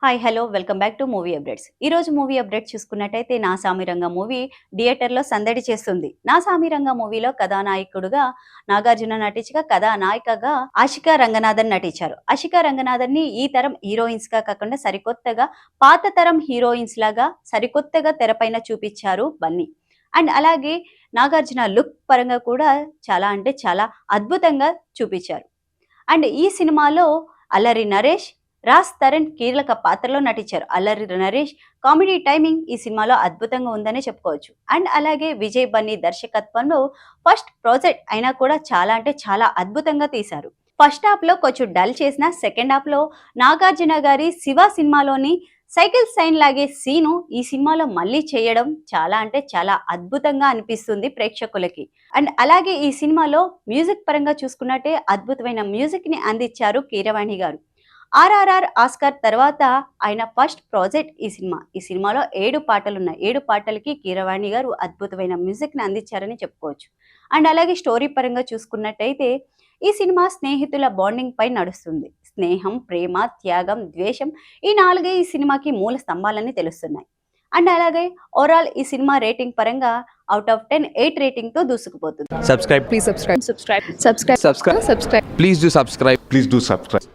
Hi hello welcome back to movie updates. ఈరోజు movie update చూసుకున్నట్టయితే నా సామిరంగ మూవీ థియేటర్లో సందడి చేస్తుంది. నా సామిరంగ మూవీలో కథానాయకుడుగా నాగార్జున నటించగా కథానాయికగా ఆశికా రంగనాథన్ నటించారు. ఆశికా రంగనాథన్ ని ఈ తరం హీరోయిన్స్ గా కాకుండా సరికొత్తగా పాత తరం హీరోయిన్స్ లాగా సరికొత్తగా తెరపైన చూపించారు బన్నీ. అండ్ అలాగే నాగార్జున లుక్ పరంగా కూడా చాలా అంటే చాలా అద్భుతంగా చూపించారు. అండ్ ఈ సినిమాలో అల్లరి నరేష్, రాజ్ తరుణ్ కీలక పాత్రలో నటించారు. అల్లరి నరేష్ కామెడీ టైమింగ్ ఈ సినిమాలో అద్భుతంగా ఉందనే చెప్పుకోవచ్చు. అండ్ అలాగే విజయ్ బన్నీ దర్శకత్వంలో ఫస్ట్ ప్రాజెక్ట్ అయినా కూడా చాలా అంటే చాలా అద్భుతంగా తీశారు. ఫస్ట్ హాఫ్ లో కొంచెం డల్ చేసిన సెకండ్ హాఫ్ లో నాగార్జున గారి శివ సినిమాలోని సైకిల్ సైన్ లాగే సీను ఈ సినిమాలో మళ్ళీ చేయడం చాలా అంటే చాలా అద్భుతంగా అనిపిస్తుంది ప్రేక్షకులకి. అండ్ అలాగే ఈ సినిమాలో మ్యూజిక్ పరంగా చూసుకున్నట్టే అద్భుతమైన మ్యూజిక్ ని అందించారు కీరవాణి గారు. ఆర్ఆర్ఆర్ ఆస్కార్ తర్వాత ఆయన ఫస్ట్ ప్రాజెక్ట్ ఈ సినిమా. ఈ సినిమాలో 7 పాటలు ఉన్నాయి. 7 పాటలకి కీరవాణి గారు అద్భుతమైన మ్యూజిక్ ని అందించారని చెప్పుకోవచ్చు. అండ్ అలాగే స్టోరీ పరంగా చూసుకున్నట్టయితే ఈ సినిమా స్నేహితుల బాండింగ్ పై నడుస్తుంది. స్నేహం, ప్రేమ, త్యాగం, ద్వేషం ఈ 4 ఈ సినిమాకి మూల స్తంభాలని తెలుస్తున్నాయి. అండ్ అలాగే ఓవరాల్ ఈ సినిమా రేటింగ్ పరంగా అవుట్ ఆఫ్ 10 8 రేటింగ్ తో దూసుకుపోతుంది. Please subscribe. Please do subscribe. Please do subscribe.